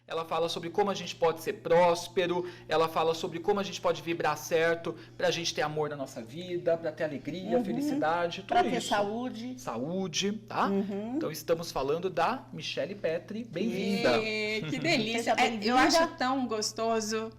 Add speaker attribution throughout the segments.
Speaker 1: ela fala sobre como a gente pode ser próspero, ela fala sobre como a gente pode vibrar certo pra gente ter amor na nossa vida, pra ter alegria, felicidade, tudo
Speaker 2: pra
Speaker 1: isso.
Speaker 2: ter saúde.
Speaker 1: Saúde, tá? Então estamos falando da Michele Petri. Bem-vinda.
Speaker 3: Que delícia.
Speaker 2: Seja bem-vinda.
Speaker 3: Eu acho tão gostoso.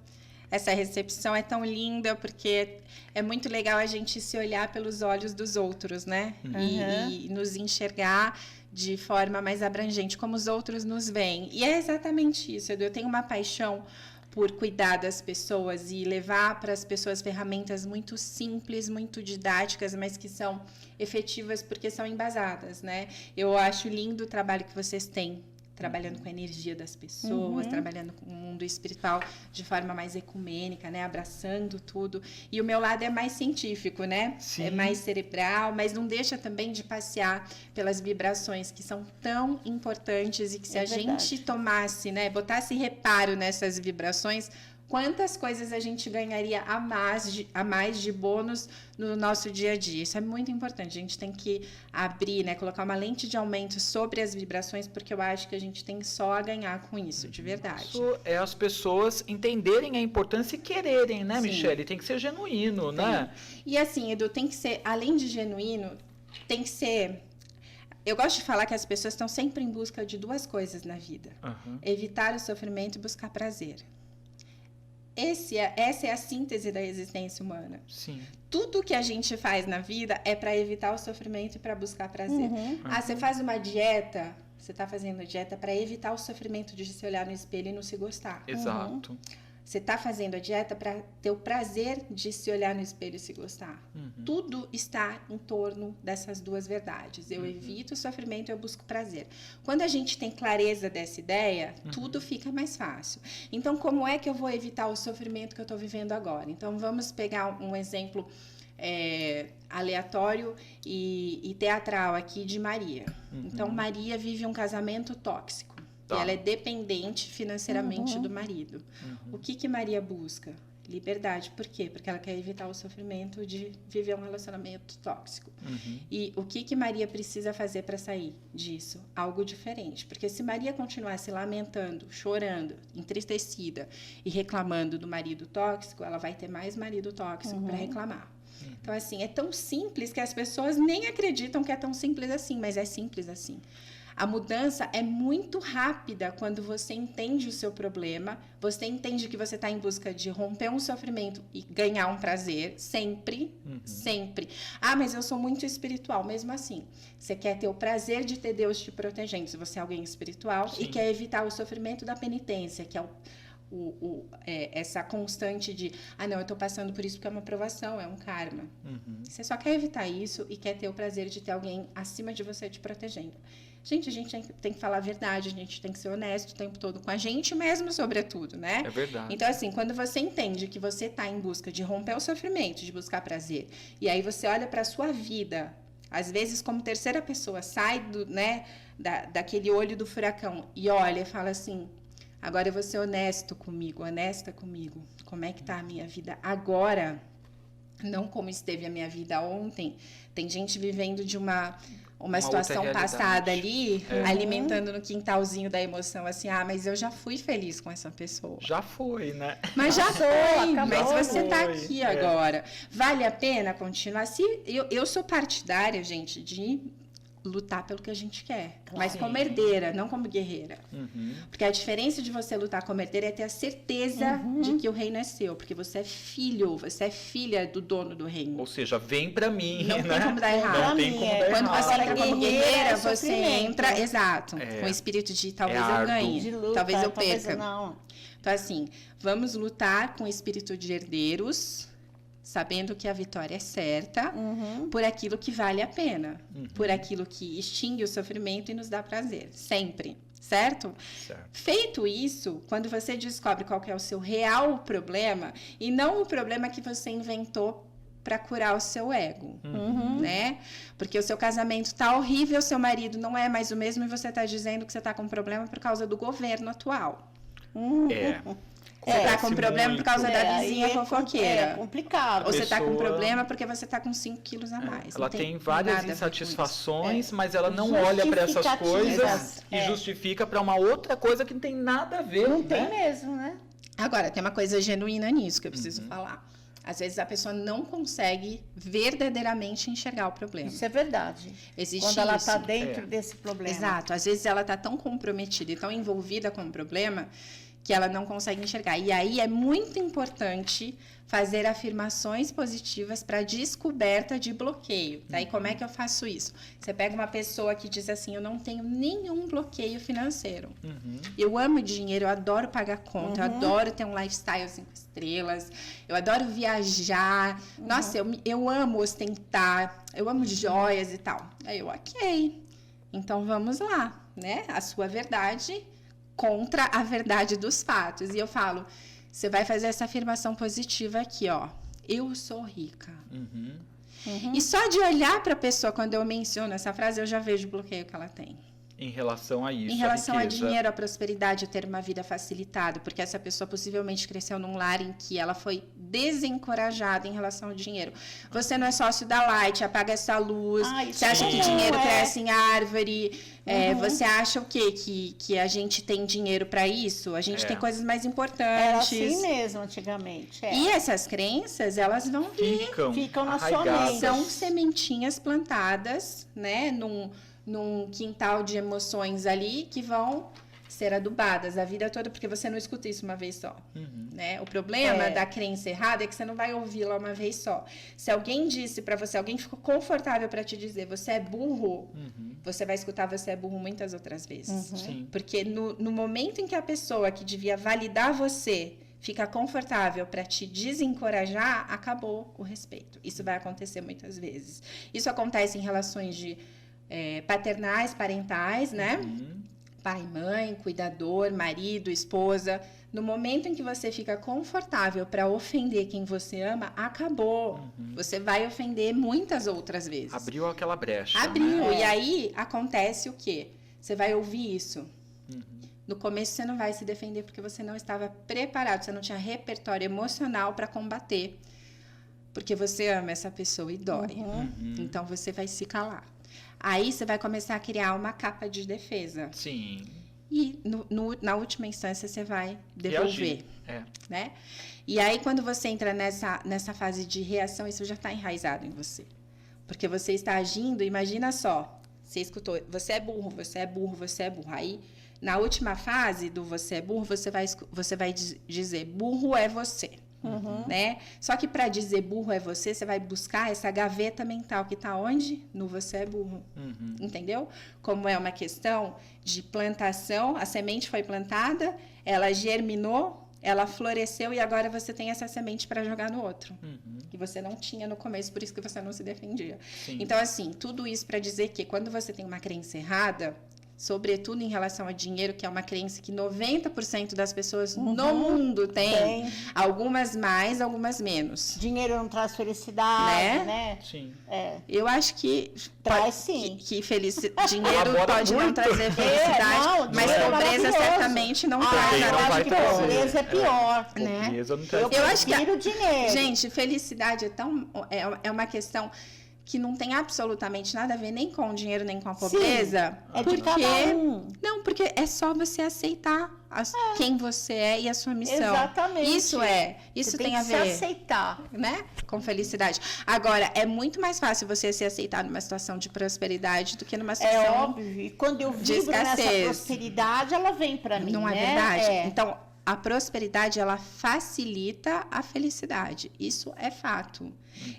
Speaker 3: Essa recepção é tão linda, porque é muito legal a gente se olhar pelos olhos dos outros, né? E nos enxergar de forma mais abrangente, como os outros nos veem. E é exatamente isso, Edu. Eu tenho uma paixão por cuidar das pessoas e levar para as pessoas ferramentas muito simples, muito didáticas, mas que são efetivas porque são embasadas, né? Eu acho lindo o trabalho que vocês têm, trabalhando com a energia das pessoas, trabalhando com o mundo espiritual de forma mais ecumênica, né? Abraçando tudo. E o meu lado é mais científico, né?
Speaker 1: Sim.
Speaker 3: É mais cerebral, mas não deixa também de passear pelas vibrações que são tão importantes e que se a gente tomasse, né? Botasse reparo nessas vibrações, quantas coisas a gente ganharia a mais de bônus no nosso dia a dia. Isso é muito importante. A gente tem que abrir, né, colocar uma lente de aumento sobre as vibrações, porque eu acho que a gente tem só a ganhar com isso, de verdade.
Speaker 1: Isso é as pessoas entenderem a importância e quererem, né, Michele? Tem que ser genuíno, né?
Speaker 3: E assim, Edu, tem que ser, além de genuíno, tem que ser... Eu gosto de falar que as pessoas estão sempre em busca de duas coisas na vida. Evitar o sofrimento e buscar prazer. Essa é a síntese da existência humana.
Speaker 1: Sim.
Speaker 3: Tudo que a gente faz na vida é para evitar o sofrimento e para buscar prazer. Você faz uma dieta, você está fazendo dieta para evitar o sofrimento de se olhar no espelho e não se gostar.
Speaker 1: Exato.
Speaker 3: Você está fazendo a dieta para ter o prazer de se olhar no espelho e se gostar. Tudo está em torno dessas duas verdades. Eu evito o sofrimento e eu busco prazer. Quando a gente tem clareza dessa ideia, tudo fica mais fácil. Então, como é que eu vou evitar o sofrimento que eu estou vivendo agora? Então, vamos pegar um exemplo aleatório e teatral aqui de Maria. Então, Maria vive um casamento tóxico. E ela é dependente financeiramente do marido. O que Maria busca? Liberdade. Por quê? Porque ela quer evitar o sofrimento de viver um relacionamento tóxico. E o que Maria precisa fazer para sair disso? Algo diferente. Porque se Maria continuar se lamentando, chorando, entristecida e reclamando do marido tóxico, ela vai ter mais marido tóxico para reclamar. Então, assim, é tão simples que as pessoas nem acreditam que é tão simples assim, mas é simples assim. A mudança é muito rápida quando você entende o seu problema, você entende que você está em busca de romper um sofrimento e ganhar um prazer, sempre, sempre. Ah, mas eu sou muito espiritual, mesmo assim. Você quer ter o prazer de ter Deus te protegendo, se você é alguém espiritual, e quer evitar o sofrimento da penitência, que é essa constante de, não, eu estou passando por isso porque é uma provação, é um karma. Você só quer evitar isso e quer ter o prazer de ter alguém acima de você te protegendo. Gente, a gente tem que falar a verdade, a gente tem que ser honesto o tempo todo com a gente mesmo, sobretudo, né?
Speaker 1: É verdade.
Speaker 3: Então, assim, quando você entende que você está em busca de romper o sofrimento, de buscar prazer, e aí você olha para a sua vida, às vezes como terceira pessoa, sai daquele olho do furacão e olha e fala assim, agora eu vou ser honesta comigo. Como é que tá a minha vida agora? Não como esteve a minha vida ontem. Tem gente vivendo de uma situação passada ali, alimentando no quintalzinho da emoção, assim, mas eu já fui feliz com essa pessoa.
Speaker 1: Já foi, né?
Speaker 3: Mas já foi, mas você tá
Speaker 1: foi.
Speaker 3: aqui agora. Vale a pena continuar? Eu sou partidária, gente, de lutar pelo que a gente quer, mas como herdeira, não como guerreira. Porque a diferença de você lutar como herdeira é ter a certeza de que o reino é seu, porque você é filho, você é filha do dono do reino.
Speaker 1: Ou seja, vem pra mim,
Speaker 3: Não
Speaker 1: né?
Speaker 3: tem como dar errado.
Speaker 1: Não tem como dar
Speaker 3: Quando
Speaker 1: errado.
Speaker 3: você entra como guerreira, você
Speaker 2: sofrimento.
Speaker 3: entra, exato, com o espírito de talvez eu
Speaker 1: árduo.
Speaker 3: ganhe,
Speaker 2: De luta,
Speaker 3: talvez eu perca.
Speaker 2: não.
Speaker 3: Então, assim, vamos lutar com o espírito de herdeiros, sabendo que a vitória é certa, por aquilo que vale a pena, por aquilo que extingue o sofrimento e nos dá prazer, sempre, certo? Feito isso, quando você descobre qual que é o seu real problema, e não o problema que você inventou para curar o seu ego, né? Porque o seu casamento tá horrível, seu marido não é mais o mesmo e você tá dizendo que você tá com problema por causa do governo atual. Você tá com problema por causa da vizinha fofoqueira.
Speaker 2: É complicado.
Speaker 3: Ou você tá com problema porque você tá com 5 quilos a mais.
Speaker 1: Ela tem várias insatisfações, mas ela não
Speaker 2: Justificativas.
Speaker 1: olha para essas coisas e justifica para uma outra coisa que não tem nada a ver.
Speaker 2: Não tem mesmo, né?
Speaker 3: Agora, tem uma coisa genuína nisso que eu preciso falar. Às vezes a pessoa não consegue verdadeiramente enxergar o problema.
Speaker 2: Isso é verdade.
Speaker 3: Existe
Speaker 2: quando ela
Speaker 3: isso.
Speaker 2: está dentro desse problema.
Speaker 3: Exato. Às vezes ela está tão comprometida e tão envolvida com o problema que ela não consegue enxergar. E aí é muito importante fazer afirmações positivas para descoberta de bloqueio. Daí como é que eu faço isso? Você pega uma pessoa que diz assim, eu não tenho nenhum bloqueio financeiro. Eu amo dinheiro, eu adoro pagar conta, eu adoro ter um lifestyle 5 estrelas, eu adoro viajar. Nossa, eu amo ostentar, eu amo joias e tal. Aí eu, ok, então vamos lá, né? A sua verdade contra a verdade dos fatos. E eu falo, você vai fazer essa afirmação positiva aqui, ó. Eu sou rica. E só de olhar para a pessoa, quando eu menciono essa frase, eu já vejo o bloqueio que ela tem.
Speaker 1: Em relação a isso,
Speaker 3: em relação a dinheiro, a prosperidade, a ter uma vida facilitada, porque essa pessoa possivelmente cresceu num lar em que ela foi desencorajada em relação ao dinheiro. Você não é sócio da Light, apaga essa luz, você acha que dinheiro cresce em árvore, você acha o quê? Que a gente tem dinheiro para isso? A gente tem coisas mais importantes.
Speaker 2: Era assim mesmo antigamente.
Speaker 3: E essas crenças, elas vão vir.
Speaker 2: Ficam na sua mente.
Speaker 3: São sementinhas plantadas, né, num quintal de emoções ali que vão ser adubadas a vida toda, porque você não escuta isso uma vez só. Né? O problema da crença errada é que você não vai ouvi-la uma vez só. Se alguém disse pra você, alguém ficou confortável pra te dizer você é burro, você vai escutar você é burro muitas outras vezes. Porque no momento em que a pessoa que devia validar você fica confortável para te desencorajar, acabou o respeito. Isso vai acontecer muitas vezes. Isso acontece em relações de paternais, parentais, né? Pai, mãe, cuidador, marido, esposa. No momento em que você fica confortável para ofender quem você ama, acabou. Você vai ofender muitas outras vezes.
Speaker 1: Abriu aquela brecha.
Speaker 3: Abriu.
Speaker 1: Né?
Speaker 3: E aí acontece o quê? Você vai ouvir isso. No começo você não vai se defender porque você não estava preparado, você não tinha repertório emocional para combater. Porque você ama essa pessoa e dói. Então você vai se calar. Aí você vai começar a criar uma capa de defesa.
Speaker 1: Sim.
Speaker 3: E na última instância você vai devolver. Né? E aí quando você entra nessa fase de reação, isso já está enraizado em você. Porque você está agindo, imagina só, você escutou, você é burro, você é burro, você é burro. Aí na última fase do você é burro, você vai dizer, burro é você. Né? Só que para dizer burro é você vai buscar essa gaveta mental que está onde? No você é burro. Entendeu? Como é uma questão de plantação, a semente foi plantada, ela germinou, ela floresceu e agora você tem essa semente para jogar no outro. Que você não tinha no começo, por isso que você não se defendia. Então, assim, tudo isso para dizer que quando você tem uma crença errada, sobretudo em relação a dinheiro, que é uma crença que 90% das pessoas no mundo tem. Algumas mais, algumas menos.
Speaker 2: Dinheiro não traz felicidade, né?
Speaker 1: Sim.
Speaker 3: Eu acho que
Speaker 2: traz sim.
Speaker 3: Que dinheiro pode não trazer felicidade, mas pobreza certamente não traz.
Speaker 2: Eu acho que pobreza é pior.
Speaker 3: Né?
Speaker 1: Pobreza não traz.
Speaker 3: Eu acho que
Speaker 2: dinheiro.
Speaker 3: Gente, felicidade é uma questão que não tem absolutamente nada a ver nem com o dinheiro, nem com a pobreza.
Speaker 2: Sim, de cada um.
Speaker 3: Não, porque é só você aceitar quem você é e a sua missão.
Speaker 2: Exatamente.
Speaker 3: Isso
Speaker 2: você
Speaker 3: tem a ver.
Speaker 2: Se aceitar.
Speaker 3: Né? Com felicidade. Agora, é muito mais fácil você se aceitar numa situação de prosperidade do que numa situação
Speaker 2: É óbvio. E quando eu vibro nessa prosperidade, ela vem para mim,
Speaker 3: não é verdade? Então, a prosperidade, ela facilita a felicidade. Isso é fato.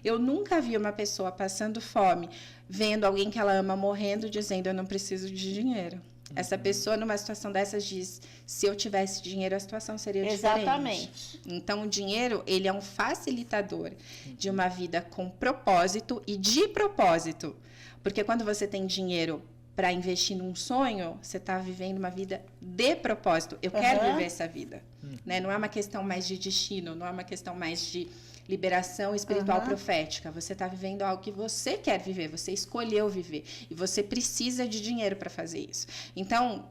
Speaker 3: Eu nunca vi uma pessoa passando fome, vendo alguém que ela ama morrendo, dizendo, eu não preciso de dinheiro. Essa pessoa, numa situação dessas, diz, se eu tivesse dinheiro, a situação seria diferente.
Speaker 2: Exatamente.
Speaker 3: Então, o dinheiro, ele é um facilitador de uma vida com propósito e de propósito. Porque quando você tem dinheiro para investir num sonho, você está vivendo uma vida de propósito. Eu quero viver essa vida. Né? Não é uma questão mais de destino, não é uma questão mais de liberação espiritual profética. Você está vivendo algo que você quer viver, você escolheu viver. E você precisa de dinheiro para fazer isso. Então,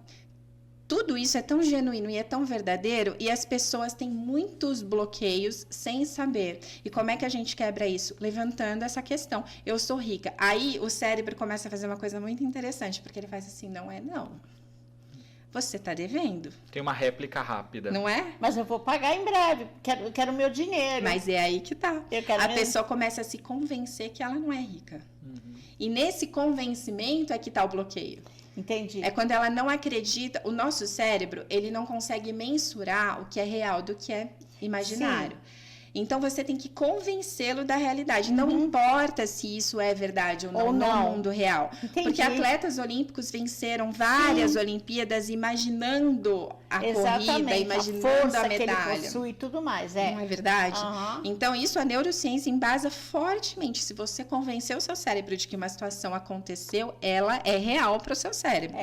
Speaker 3: Tudo isso é tão genuíno e é tão verdadeiro e as pessoas têm muitos bloqueios sem saber. E como é que a gente quebra isso? Levantando essa questão. Eu sou rica. Aí o cérebro começa a fazer uma coisa muito interessante, porque ele faz assim, não é não. Você está devendo.
Speaker 1: Tem uma réplica rápida.
Speaker 3: Não é?
Speaker 2: Mas eu vou pagar em breve, quero o meu dinheiro.
Speaker 3: Mas é aí que tá. A
Speaker 2: mesmo.
Speaker 3: pessoa começa a se convencer que ela não é rica. E nesse convencimento é que tá o bloqueio.
Speaker 2: Entendi.
Speaker 3: É quando ela não acredita, o nosso cérebro, ele não consegue mensurar o que é real do que é imaginário. Sim. Então, você tem que convencê-lo da realidade. Não importa se isso é verdade ou não no mundo real.
Speaker 2: Entendi.
Speaker 3: Porque atletas olímpicos venceram várias Olimpíadas imaginando a corrida, imaginando a medalha.
Speaker 2: Que ele possui e tudo mais.
Speaker 3: Não é verdade? Então, isso a neurociência embasa fortemente. Se você convencer o seu cérebro de que uma situação aconteceu, ela é real para o seu cérebro.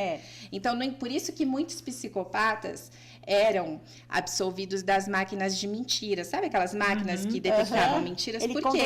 Speaker 3: Então, por isso que muitos psicopatas eram absolvidos das máquinas de mentiras. Sabe aquelas máquinas que detectavam mentiras? Porque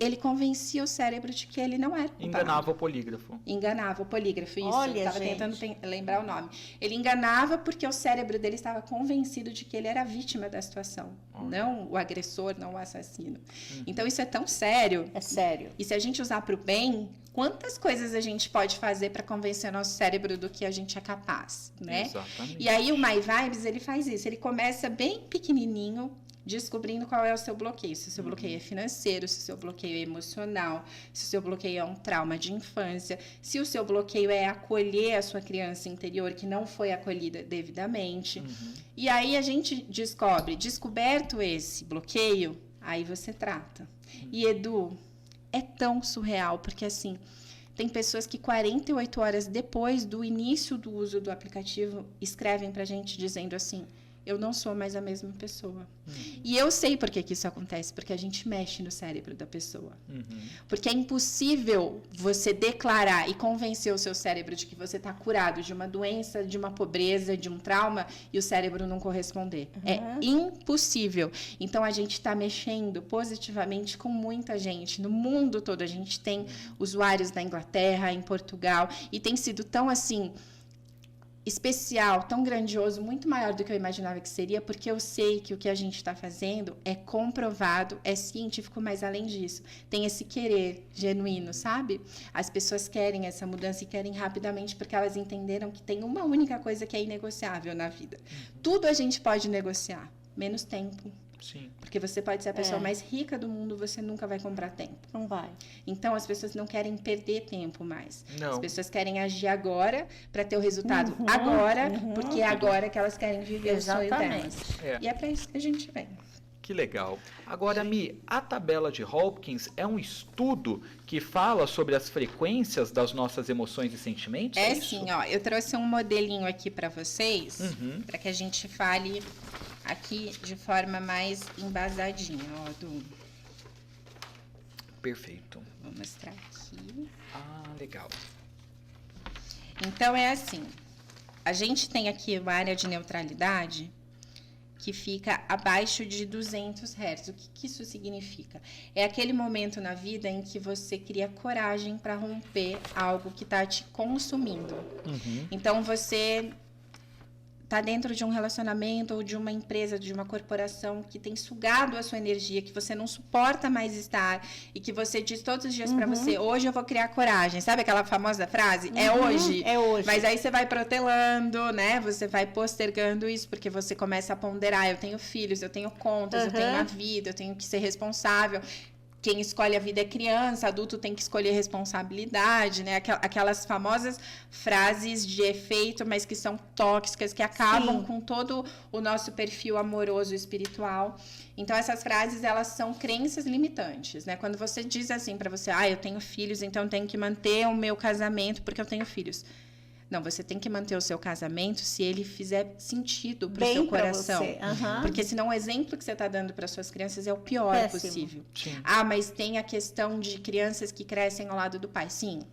Speaker 3: ele convencia o cérebro de que ele não era culpado.
Speaker 1: Enganava o polígrafo.
Speaker 3: Enganava o polígrafo, isso.
Speaker 2: Olha,
Speaker 3: eu estava tentando lembrar o nome. Ele enganava porque o cérebro dele estava convencido de que ele era a vítima da situação. Não o agressor, não o assassino. Então, isso é tão sério.
Speaker 2: É sério.
Speaker 3: E se a gente usar para o bem, quantas coisas a gente pode fazer para convencer o nosso cérebro do que a gente é capaz, né?
Speaker 1: Exatamente.
Speaker 3: E aí o My Vibes, ele faz isso. Ele começa bem pequenininho, descobrindo qual é o seu bloqueio. Se o seu bloqueio é financeiro, se o seu bloqueio é emocional, se o seu bloqueio é um trauma de infância, se o seu bloqueio é acolher a sua criança interior que não foi acolhida devidamente. E aí a gente descoberto esse bloqueio, aí você trata. E Edu, é tão surreal, porque assim, tem pessoas que 48 horas depois do início do uso do aplicativo escrevem pra gente dizendo assim, eu não sou mais a mesma pessoa. E eu sei por que isso acontece, porque a gente mexe no cérebro da pessoa. Porque é impossível você declarar e convencer o seu cérebro de que você está curado de uma doença, de uma pobreza, de um trauma, e o cérebro não corresponder. É impossível. Então, a gente está mexendo positivamente com muita gente. No mundo todo, a gente tem usuários na Inglaterra, em Portugal, e tem sido tão assim especial, tão grandioso, muito maior do que eu imaginava que seria, porque eu sei que o que a gente está fazendo é comprovado, é científico, mas além disso, tem esse querer genuíno, sabe? As pessoas querem essa mudança e querem rapidamente porque elas entenderam que tem uma única coisa que é inegociável na vida. Tudo a gente pode negociar, menos tempo.
Speaker 1: Sim.
Speaker 3: Porque você pode ser a pessoa mais rica do mundo, você nunca vai comprar tempo.
Speaker 2: Não vai.
Speaker 3: Então, as pessoas não querem perder tempo mais.
Speaker 1: Não.
Speaker 3: As pessoas querem agir agora para ter o resultado agora, porque é agora que elas querem viver o sonho delas. E é para isso que a gente vem.
Speaker 1: Que legal. Agora, Mi, a tabela de Hopkins é um estudo que fala sobre as frequências das nossas emoções e sentimentos?
Speaker 3: É sim, ó. Eu trouxe um modelinho aqui para vocês, para que a gente fale aqui de forma mais embasadinha, ó, Du.
Speaker 1: Perfeito.
Speaker 3: Vou mostrar aqui.
Speaker 1: Ah, legal.
Speaker 3: Então, é assim. A gente tem aqui uma área de neutralidade que fica abaixo de 200 Hz. O que isso significa? É aquele momento na vida em que você cria coragem para romper algo que está te consumindo. Então, você está dentro de um relacionamento ou de uma empresa, de uma corporação que tem sugado a sua energia, que você não suporta mais estar e que você diz todos os dias para você, hoje eu vou criar coragem. Sabe aquela famosa frase? É hoje.
Speaker 2: É hoje.
Speaker 3: Mas aí você vai protelando, né? Você vai postergando isso, porque você começa a ponderar, eu tenho filhos, eu tenho contas, eu tenho uma vida, eu tenho que ser responsável. Quem escolhe a vida é criança, adulto tem que escolher responsabilidade, né? Aquelas famosas frases de efeito, mas que são tóxicas, que acabam com todo o nosso perfil amoroso e espiritual. Então, essas frases, elas são crenças limitantes, né? Quando você diz assim para você, eu tenho filhos, então eu tenho que manter o meu casamento porque eu tenho filhos. Não, você tem que manter o seu casamento se ele fizer sentido para o seu coração. Porque senão o exemplo que você está dando para suas crianças é o pior possível.
Speaker 1: Sim.
Speaker 3: Mas tem a questão de crianças que crescem ao lado do pai. Sim.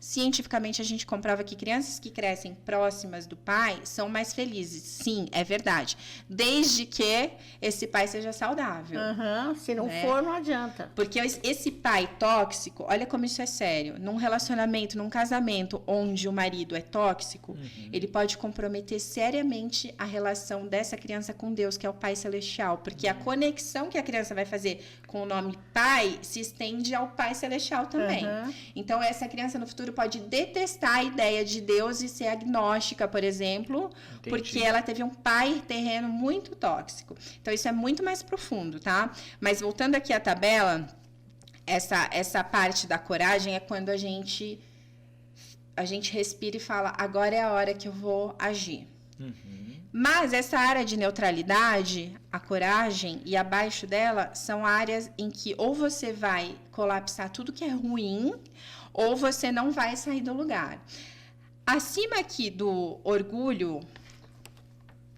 Speaker 3: Cientificamente, a gente comprova que crianças que crescem próximas do pai são mais felizes. Sim, é verdade. Desde que esse pai seja saudável.
Speaker 2: Se não for, não adianta.
Speaker 3: Porque esse pai tóxico, olha como isso é sério. Num relacionamento, num casamento onde o marido é tóxico, ele pode comprometer seriamente a relação dessa criança com Deus, que é o Pai Celestial. Porque a conexão que a criança vai fazer com o nome pai se estende ao Pai Celestial também. Então, essa criança no futuro pode detestar a ideia de Deus e ser agnóstica, por exemplo, porque ela teve um pai terreno muito tóxico. Então, isso é muito mais profundo, tá? Mas voltando aqui à tabela, essa parte da coragem é quando a gente respira e fala, agora é a hora que eu vou agir. Mas essa área de neutralidade, a coragem e abaixo dela são áreas em que ou você vai colapsar tudo que é ruim, ou você não vai sair do lugar. Acima aqui do orgulho,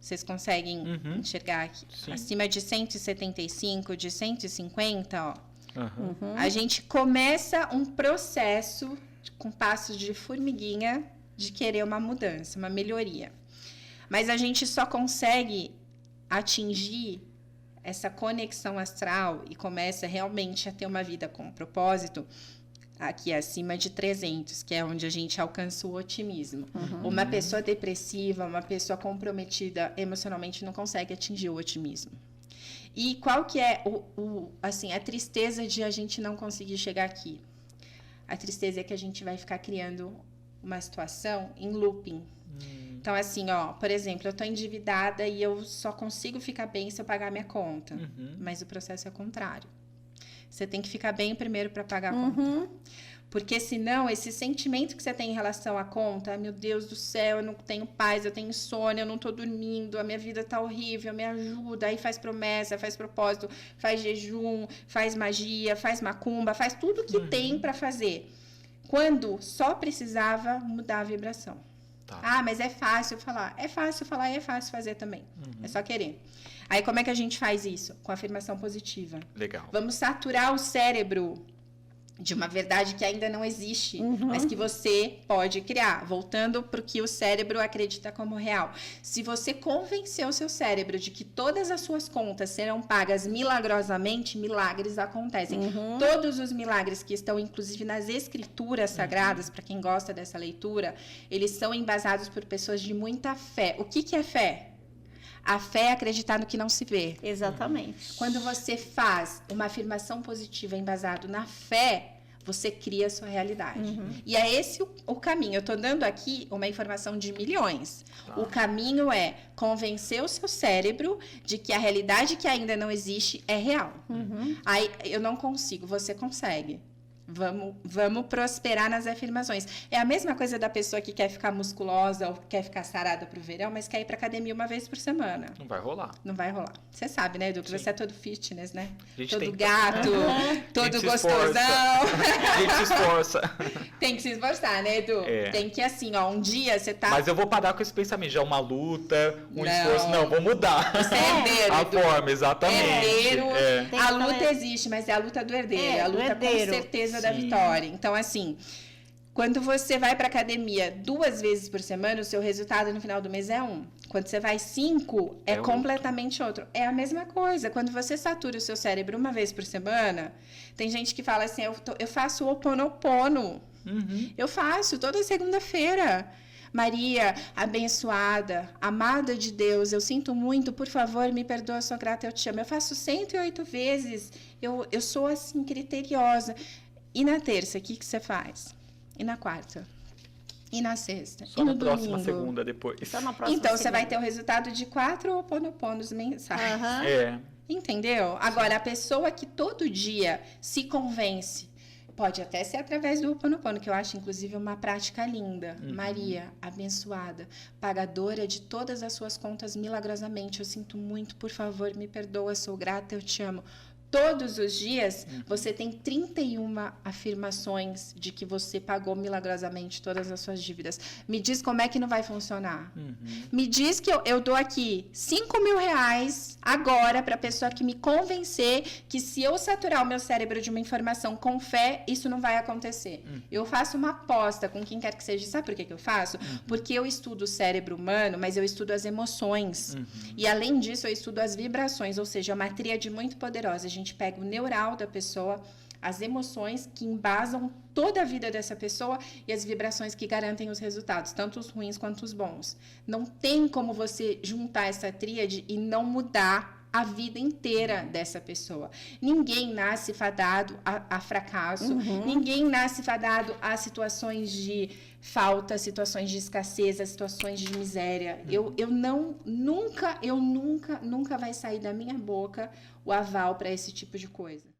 Speaker 3: vocês conseguem enxergar aqui? Sim. Acima de 175, de 150, ó. A gente começa um processo com passos de formiguinha de querer uma mudança, uma melhoria. Mas a gente só consegue atingir essa conexão astral e começa realmente a ter uma vida com propósito aqui acima de 300, que é onde a gente alcança o otimismo. Uma pessoa depressiva, uma pessoa comprometida emocionalmente não consegue atingir o otimismo. E qual que é assim, a tristeza de a gente não conseguir chegar aqui? A tristeza é que a gente vai ficar criando uma situação em looping. Então, assim, ó, por exemplo, eu tô endividada e eu só consigo ficar bem se eu pagar minha conta. Mas o processo é o contrário. Você tem que ficar bem primeiro para pagar a conta. Porque senão, esse sentimento que você tem em relação à conta, meu Deus do céu, eu não tenho paz, eu tenho insônia, eu não tô dormindo, a minha vida tá horrível, me ajuda. Aí faz promessa, faz propósito, faz jejum, faz magia, faz macumba, faz tudo que tem para fazer. Quando só precisava mudar a vibração. Ah, mas é fácil falar. É fácil falar e é fácil fazer também. É só querer. Aí, como é que a gente faz isso? Com afirmação positiva.
Speaker 1: Legal.
Speaker 3: Vamos saturar o cérebro de uma verdade que ainda não existe, mas que você pode criar. Voltando para o que o cérebro acredita como real. Se você convencer o seu cérebro de que todas as suas contas serão pagas milagrosamente, milagres acontecem. Todos os milagres que estão, inclusive, nas escrituras sagradas, para quem gosta dessa leitura, eles são embasados por pessoas de muita fé. O que é fé? A fé é acreditar no que não se vê.
Speaker 2: Exatamente.
Speaker 3: Quando você faz uma afirmação positiva embasado na fé, você cria a sua realidade. E é esse o caminho. Eu estou dando aqui uma informação de milhões. O caminho é convencer o seu cérebro de que a realidade que ainda não existe é real. Aí eu não consigo, você consegue. Vamos prosperar nas afirmações. É a mesma coisa da pessoa que quer ficar musculosa ou quer ficar sarada pro verão, mas quer ir pra academia uma vez por semana.
Speaker 1: Não vai rolar.
Speaker 3: Não vai rolar. Você sabe, né, Edu? Que você é todo fitness, né? Todo
Speaker 1: que...
Speaker 3: gato, todo gostosão.
Speaker 1: A gente se esforça.
Speaker 3: Tem que se esforçar, né, Edu? Tem que, assim, ó, um dia você tá...
Speaker 1: Mas eu vou parar com esse pensamento. Já é uma luta, esforço. Não, vou mudar.
Speaker 3: Você é herdeiro,
Speaker 1: a
Speaker 3: Edu.
Speaker 1: forma, exatamente.
Speaker 3: Herdeiro. A luta existe, mas é a luta do herdeiro. A luta com certeza da vitória. Então, assim, quando você vai para academia 2 vezes por semana, o seu resultado no final do mês é 1. Quando você vai 5, é completamente outro. É a mesma coisa. Quando você satura o seu cérebro 1 vez por semana, tem gente que fala assim, eu faço o Ho'oponopono. Eu faço toda segunda-feira. Maria, abençoada, amada de Deus, eu sinto muito, por favor, me perdoa, sou grata, eu te amo. Eu faço 108 vezes, eu sou assim, criteriosa. E na terça, o que você faz? E na quarta? E na sexta?
Speaker 1: Só
Speaker 3: e no
Speaker 1: na próxima
Speaker 3: domingo?
Speaker 1: Segunda depois.
Speaker 2: Só na próxima
Speaker 3: Então,
Speaker 2: segunda.
Speaker 3: você vai ter o resultado de 4 Ho'oponoponos mensais. Entendeu? Agora, a pessoa que todo dia se convence, pode até ser através do Ho'oponopono, que eu acho, inclusive, uma prática linda. Maria, abençoada, pagadora de todas as suas contas milagrosamente. Eu sinto muito, por favor, me perdoa, sou grata, eu te amo. Todos os dias, você tem 31 afirmações de que você pagou milagrosamente todas as suas dívidas. Me diz como é que não vai funcionar. Me diz que eu dou aqui 5 mil reais agora para a pessoa que me convencer que se eu saturar o meu cérebro de uma informação com fé, isso não vai acontecer. Eu faço uma aposta com quem quer que seja. Sabe por que eu faço? Porque eu estudo o cérebro humano, mas eu estudo as emoções. E além disso, eu estudo as vibrações, ou seja, uma tríade muito poderosa. A gente pega o neural da pessoa, as emoções que embasam toda a vida dessa pessoa e as vibrações que garantem os resultados, tanto os ruins quanto os bons. Não tem como você juntar essa tríade e não mudar a vida inteira dessa pessoa. Ninguém nasce fadado a fracasso, ninguém nasce fadado a situações de falta, situações de escassez, a situações de miséria. Nunca vai sair da minha boca o aval para esse tipo de coisa.